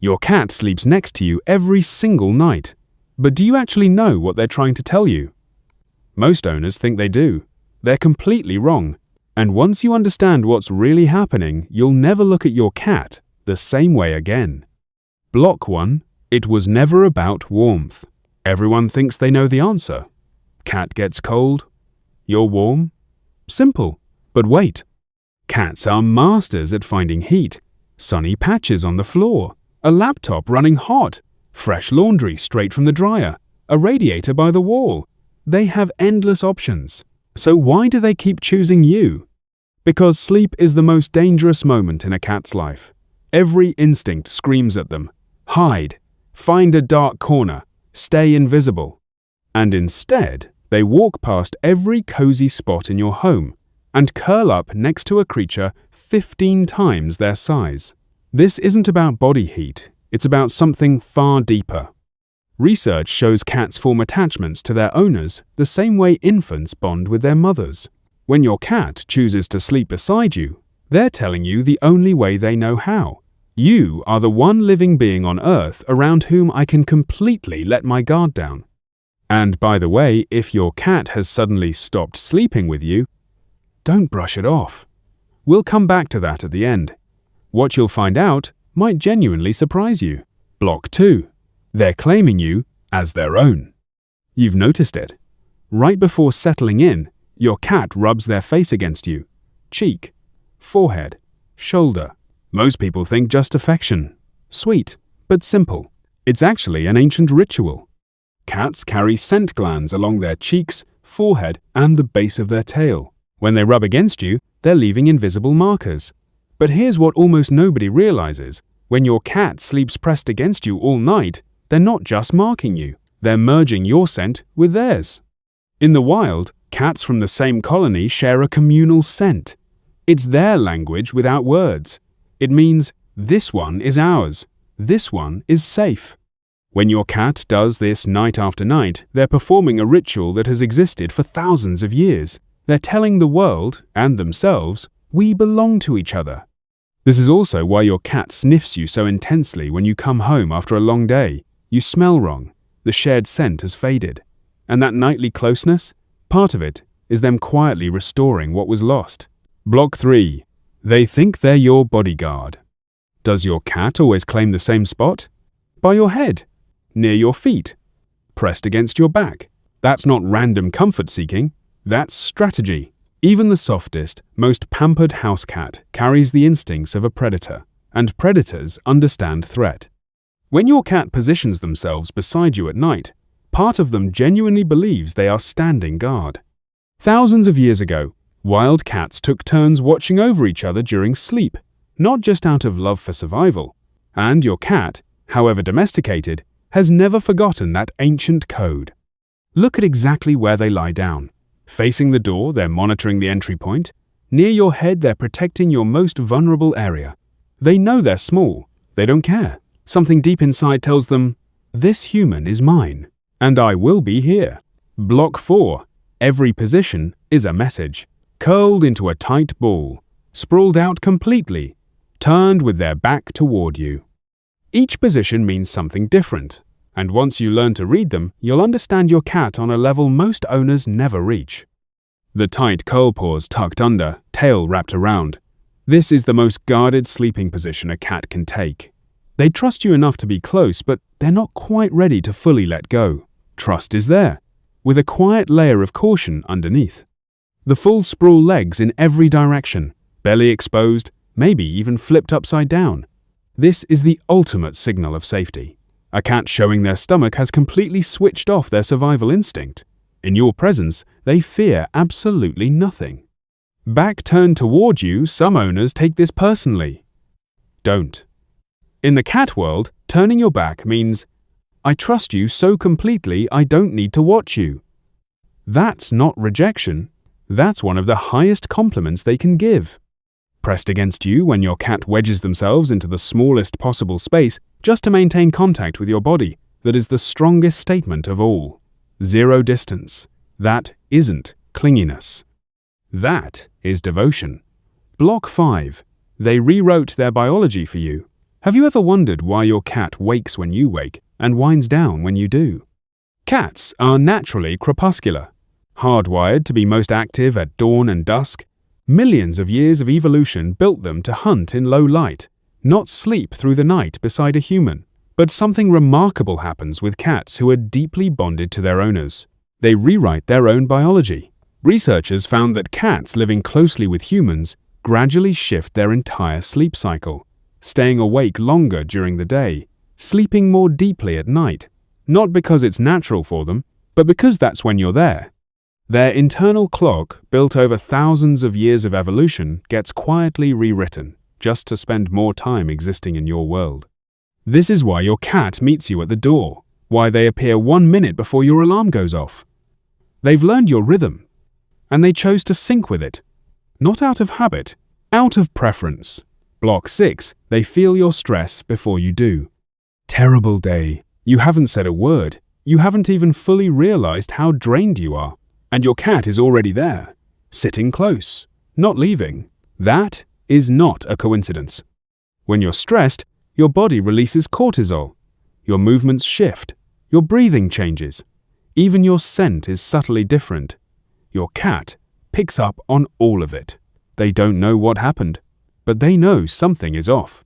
Your cat sleeps next to you every single night. But do you actually know what they're trying to tell you? Most owners think they do. They're completely wrong. And once you understand what's really happening, you'll never look at your cat the same way again. Block 1. It was never about warmth. Everyone thinks they know the answer. Cat gets cold. You're warm? Simple. But wait. Cats are masters at finding heat. Sunny patches on the floor. A laptop running hot. Fresh laundry straight from the dryer. A radiator by the wall. They have endless options. So why do they keep choosing you? Because sleep is the most dangerous moment in a cat's life. Every instinct screams at them. Hide. Find a dark corner. Stay invisible. And instead, they walk past every cozy spot in your home and curl up next to a creature 15 times their size. This isn't about body heat. It's about something far deeper. Research shows cats form attachments to their owners the same way infants bond with their mothers. When your cat chooses to sleep beside you, they're telling you the only way they know how. You are the one living being on Earth around whom I can completely let my guard down. And by the way, if your cat has suddenly stopped sleeping with you, don't brush it off. We'll come back to that at the end. What you'll find out might genuinely surprise you. Block 2. They're claiming you as their own. You've noticed it. Right before settling in, your cat rubs their face against you. Cheek, forehead, shoulder. Most people think just affection. Sweet, but simple. It's actually an ancient ritual. Cats carry scent glands along their cheeks, forehead, and the base of their tail. When they rub against you, they're leaving invisible markers. But here's what almost nobody realizes. When your cat sleeps pressed against you all night, they're not just marking you. They're merging your scent with theirs. In the wild, cats from the same colony share a communal scent. It's their language without words. It means, this one is ours. This one is safe. When your cat does this night after night, they're performing a ritual that has existed for thousands of years. They're telling the world, and themselves, we belong to each other. This is also why your cat sniffs you so intensely when you come home after a long day. You smell wrong. The shared scent has faded. And that nightly closeness, part of it is them quietly restoring what was lost. Block 3. They think they're your bodyguard. Does your cat always claim the same spot? By your head. Near your feet. Pressed against your back. That's not random comfort seeking. That's strategy. Even the softest, most pampered house cat carries the instincts of a predator, and predators understand threat. When your cat positions themselves beside you at night, part of them genuinely believes they are standing guard. Thousands of years ago, wild cats took turns watching over each other during sleep, not just out of love for survival. And your cat, however domesticated, has never forgotten that ancient code. Look at exactly where they lie down. Facing the door, they're monitoring the entry point. Near your head, they're protecting your most vulnerable area. They know they're small. They don't care. Something deep inside tells them, this human is mine, and I will be here. Block 4. Every position is a message. Curled into a tight ball, sprawled out completely, turned with their back toward you. Each position means something different, and once you learn to read them, you'll understand your cat on a level most owners never reach. The tight curl paws tucked under, tail wrapped around. This is the most guarded sleeping position a cat can take. They trust you enough to be close, but they're not quite ready to fully let go. Trust is there, with a quiet layer of caution underneath. The full sprawl legs in every direction, belly exposed, maybe even flipped upside down. This is the ultimate signal of safety. A cat showing their stomach has completely switched off their survival instinct. In your presence, they fear absolutely nothing. Back turned toward you, some owners take this personally. Don't. In the cat world, turning your back means, I trust you so completely I don't need to watch you. That's not rejection. That's one of the highest compliments they can give. Pressed against you when your cat wedges themselves into the smallest possible space just to maintain contact with your body, that is the strongest statement of all. Zero distance. That isn't clinginess. That is devotion. Block 5. They rewrote their biology for you. Have you ever wondered why your cat wakes when you wake and winds down when you do? Cats are naturally crepuscular, hardwired to be most active at dawn and dusk. Millions of years of evolution built them to hunt in low light, not sleep through the night beside a human. But something remarkable happens with cats who are deeply bonded to their owners. They rewrite their own biology. Researchers found that cats living closely with humans gradually shift their entire sleep cycle, staying awake longer during the day, sleeping more deeply at night, not because it's natural for them, but because that's when you're there. Their internal clock, built over thousands of years of evolution, gets quietly rewritten, just to spend more time existing in your world. This is why your cat meets you at the door, why they appear 1 minute before your alarm goes off. They've learned your rhythm, and they chose to sync with it. Not out of habit, out of preference. Block 6, they feel your stress before you do. Terrible day. You haven't said a word. You haven't even fully realized how drained you are. And your cat is already there, sitting close, not leaving. That is not a coincidence. When you're stressed, your body releases cortisol. Your movements shift. Your breathing changes. Even your scent is subtly different. Your cat picks up on all of it. They don't know what happened, but they know something is off.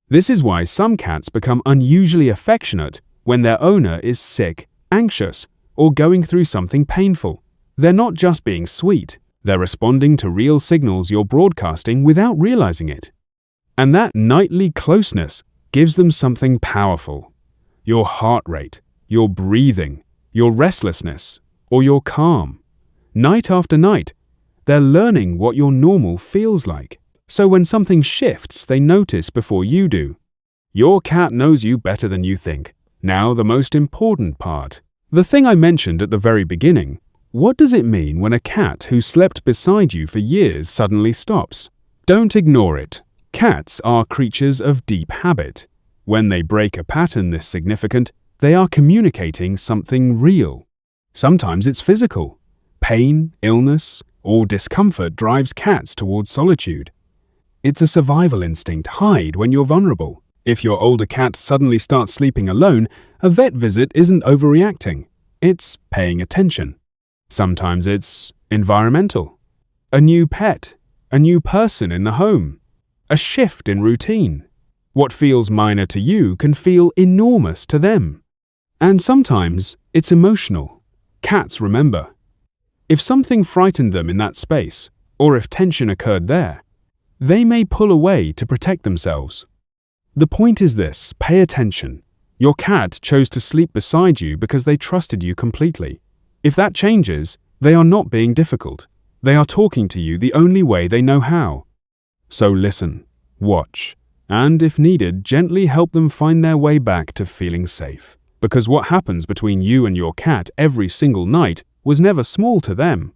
This is why some cats become unusually affectionate when their owner is sick, anxious, or going through something painful. They're not just being sweet, they're responding to real signals you're broadcasting without realizing it. And that nightly closeness gives them something powerful. Your heart rate, your breathing, your restlessness, or your calm. Night after night, they're learning what your normal feels like. So when something shifts, they notice before you do. Your cat knows you better than you think. Now the most important part. The thing I mentioned at the very beginning. What does it mean when a cat who slept beside you for years suddenly stops? Don't ignore it. Cats are creatures of deep habit. When they break a pattern this significant, they are communicating something real. Sometimes it's physical. Pain, illness, or discomfort drives cats towards solitude. It's a survival instinct. Hide when you're vulnerable. If your older cat suddenly starts sleeping alone, a vet visit isn't overreacting. It's paying attention. Sometimes it's environmental. A new pet, a new person in the home, a shift in routine. What feels minor to you can feel enormous to them. And sometimes it's emotional. Cats remember. If something frightened them in that space, or if tension occurred there, they may pull away to protect themselves. The point is this: pay attention. Your cat chose to sleep beside you because they trusted you completely. If that changes, they are not being difficult. They are talking to you the only way they know how. So listen, watch, and if needed, gently help them find their way back to feeling safe. Because what happens between you and your cat every single night was never small to them.